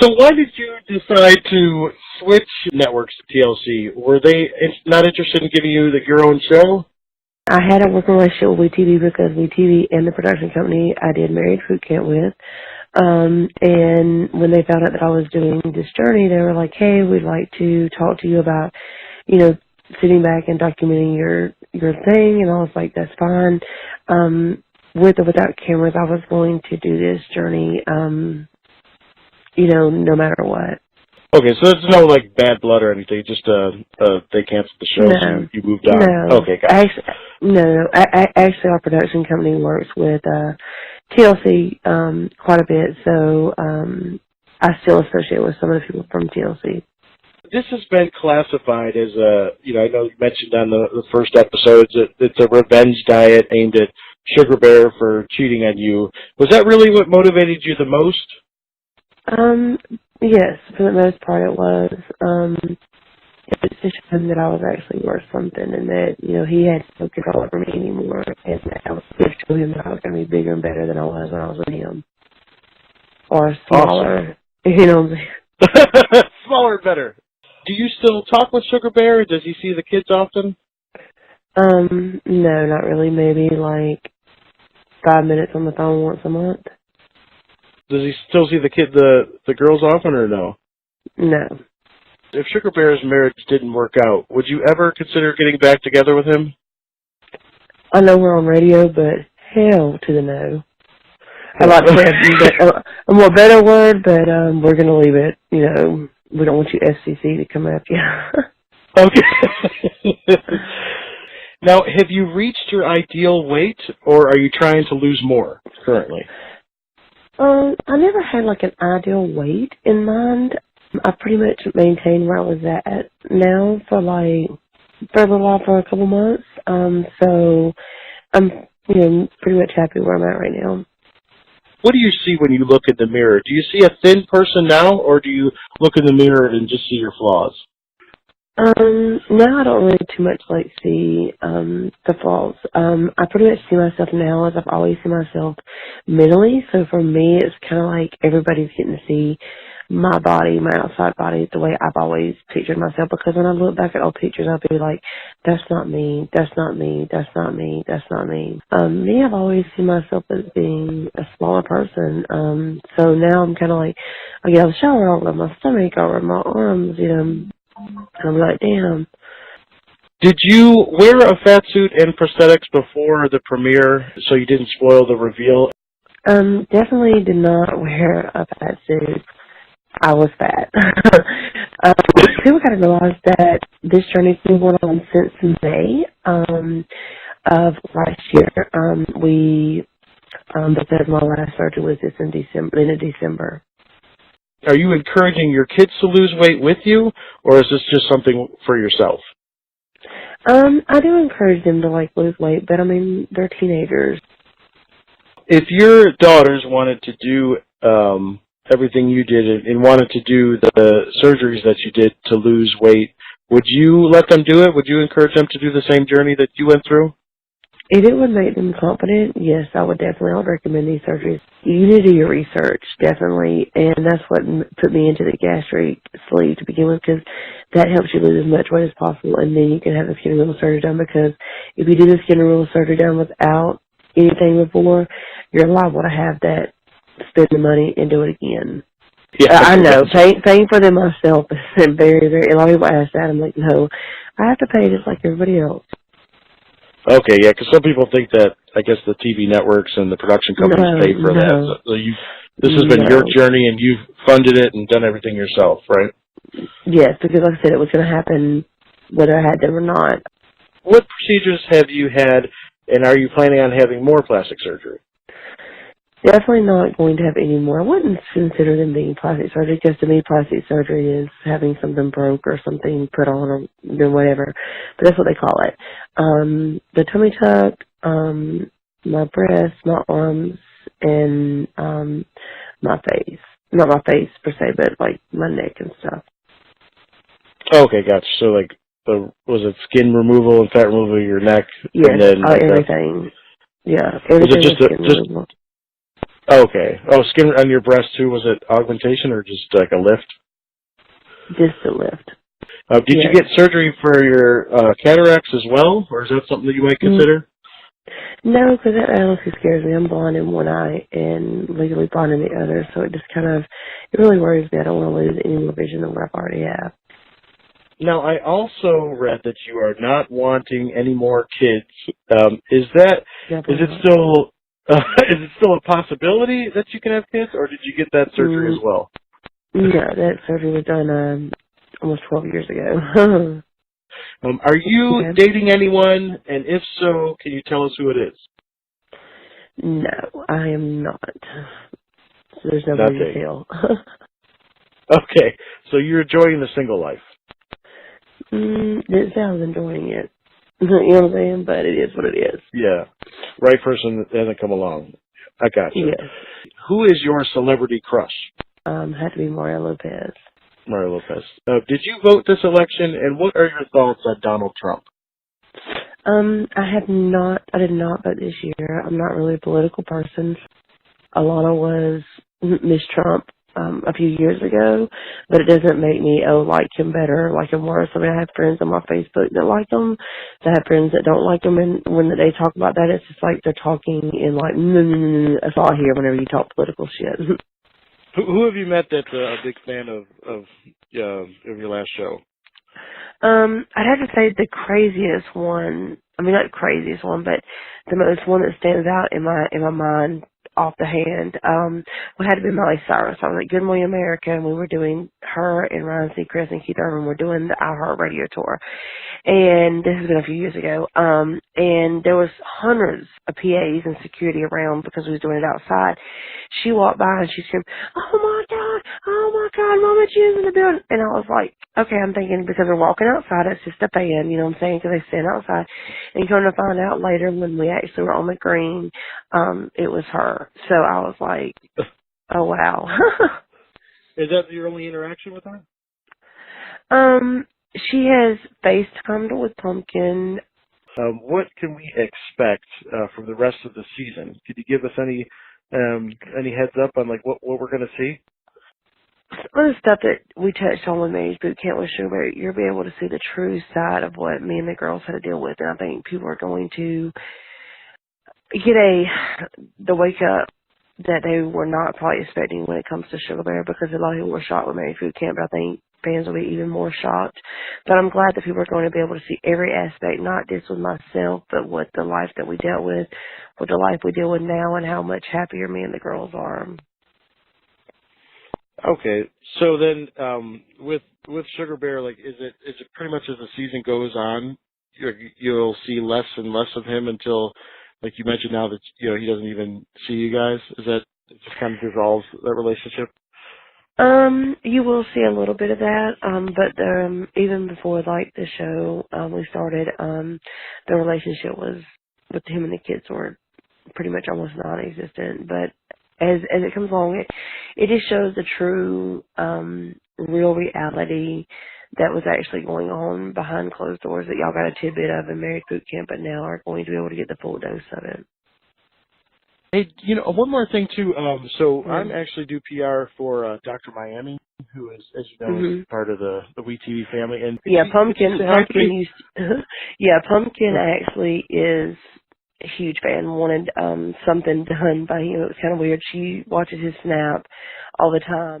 So why did you decide to switch networks to TLC? Were they not interested in giving you your own show? I had a working relationship with WeTV because WeTV and the production company I did Married Fruit Camp with. And when they found out that I was doing this journey, they were like, hey, we'd like to talk to you about, sitting back and documenting your thing. And I was like, that's fine. With or without cameras, I was willing to do this journey, no matter what. Okay, so it's no bad blood or anything. Just they canceled the show, so you moved on. No. Okay, got it. Actually, our production company works with TLC quite a bit, so I still associate with some of the people from TLC. This has been classified as I know you mentioned on the first episodes that it's a revenge diet aimed at Sugar Bear for cheating on you. Was that really what motivated you the most? Yes, for the most part it was. It was just showing that I was actually worth something and that, he had no control over me anymore and that I was going to show him that I was going to be bigger and better than I was when I was with him. Or smaller. Awesome. Smaller and better. Do you still talk with Sugar Bear? Does he see the kids often? No, not really. Maybe 5 minutes on the phone once a month. Does he still see the girls often or no? No. If Sugar Bear's marriage didn't work out, would you ever consider getting back together with him? I know we're on radio, but hell to the no. I'd like to say a more better word, but we're going to leave it. We don't want you FCC to come after you. Okay. Now, have you reached your ideal weight, or are you trying to lose more currently? I never had an ideal weight in mind. I pretty much maintained where I was at now for a little while, for a couple months. So I'm, pretty much happy where I'm at right now. What do you see when you look in the mirror? Do you see a thin person now, or do you look in the mirror and just see your flaws? Now I don't really too much see the flaws. I pretty much see myself now as I've always seen myself mentally. So for me, it's kind of everybody's getting to see my body, my outside body, the way I've always pictured myself. Because when I look back at old pictures, I'll be like, that's not me, that's not me, that's not me, that's not me. Me, I've always seen myself as being a smaller person. So now I'm kind of I get out of the shower, I'll rub my stomach, I'll rub my arms, and I'm like, damn. Did you wear a fat suit and prosthetics before the premiere so you didn't spoil the reveal? Definitely did not wear a fat suit. I was fat. People got to realize that this journey's been going on since May of last year. Because my last surgery was in December. Are you encouraging your kids to lose weight with you, or is this just something for yourself? I do encourage them to lose weight, but they're teenagers. If your daughters wanted to do everything you did and wanted to do the surgeries that you did to lose weight, would you let them do it? Would you encourage them to do the same journey that you went through? If it would make them confident, yes, I would recommend these surgeries. You need to do your research, definitely, and that's what put me into the gastric sleeve to begin with, because that helps you lose as much weight as possible, and then you can have the skin removal surgery done, because if you do the skin removal surgery done without anything before, you're liable to have that, spend the money and do it again. Yeah, I know. Paying for them myself is very, very, a lot of people ask that. I'm like, no, I have to pay just like everybody else. Okay, yeah, because some people think that, I guess, the TV networks and the production companies pay for that. So this has been your journey, and you've funded it and done everything yourself, right? Yes, because like I said, it was going to happen whether I had them or not. What procedures have you had, and are you planning on having more plastic surgery? Definitely not going to have any more. I wouldn't consider them being plastic surgery, because to me, plastic surgery is having something broke or something put on or whatever. But that's what they call it. The tummy tuck, my breasts, my arms, and my face. Not my face per se, but my neck and stuff. Okay, gotcha. So was it skin removal and fat removal of your neck? Yes, and then everything. Yeah, everything was skin removal. Okay. Oh, skin on your breast too. Was it augmentation or just like a lift? Just a lift. Did you Yes. get surgery for your cataracts as well, or is that something that you might consider? No, because that honestly scares me. I'm blind in one eye and legally blind in the other, so it just it really worries me. I don't want to lose any more vision than what I've already have. Now, I also read that you are not wanting any more kids. Is Definitely it not. still is it still a possibility that you can have kids, or did you get that surgery Mm, as well? no, that surgery was done almost 12 years ago. Are you Okay. dating anyone, and if so, can you tell us who it is? No, I am not. So there's Not nobody to dating. tell. Okay, so you're enjoying the single life. Didn't say I was enjoying it. You know what I'm saying? But it is what it is. Yeah, right person hasn't come along. I gotcha. Yes. Who is your celebrity crush? Had to be Mario Lopez. Mario Lopez. Did you vote this election, and what are your thoughts on Donald Trump? I did not vote this year. I'm not really a political person. Alana was Miss Trump a few years ago, but it doesn't make me like him better, like him worse. I mean, I have friends on my Facebook that like him. I have friends that don't like him, and when they talk about that, it's just like they're talking in like that's all I hear whenever you talk political shit. Who have you met that's a big fan of your last show? I'd have to say the craziest one. I mean, not the craziest one, but the most one that stands out in my mind off the hand. Would have to be Miley Cyrus. I was at Good Morning America, and we were doing her and Ryan Seacrest and Keith Urban were doing the iHeart Radio tour. And this has been a few years ago. And there was hundreds of PAs and security around because we was doing it outside. She walked by and she screamed, oh my God, Mama J's in the building. And I was like, okay, I'm thinking because they're walking outside, it's just a fan, you know what I'm saying? Because they stand outside. And come to find out later when we actually were on the green, it was her. So I was like, oh wow. Is that your only interaction with her? She has FaceTimed with Pumpkin. What can we expect from the rest of the season? Could you give us any heads up on like what we're going to see? Some of the stuff that we touched on with Marriage Boot Camp with Sugar, you'll be able to see the true side of what me and the girls had to deal with, and I think people are going to get the wake up that they were not probably expecting when it comes to Sugar Bear, because a lot of people were shocked with Married Food Camp, but I think fans will be even more shocked. But I'm glad that people are going to be able to see every aspect, not just with myself, but with the life that we dealt with the life we deal with now, and how much happier me and the girls are. Okay, so then with Sugar Bear, like, is it pretty much as the season goes on, you'll see less and less of him until, like you mentioned, now that he doesn't even see you guys? Is that it just kind of dissolves that relationship? You will see a little bit of that, but even before like the show we started, the relationship was with him and the kids were pretty much almost non-existent. But as it comes along, it just shows the true, real reality that was actually going on behind closed doors that y'all got a tidbit of in Married Boot Camp, but now are going to be able to get the full dose of it. Hey, one more thing too. So I'm Mm-hmm. actually do PR for Dr. Miami, who is, as you know, Mm-hmm. is part of the We TV family. And Yeah, could you say hi to Pumpkin me? used yeah, Pumpkin actually is a huge fan, wanted something done by him. It was kind of weird. She watches his Snap all the time.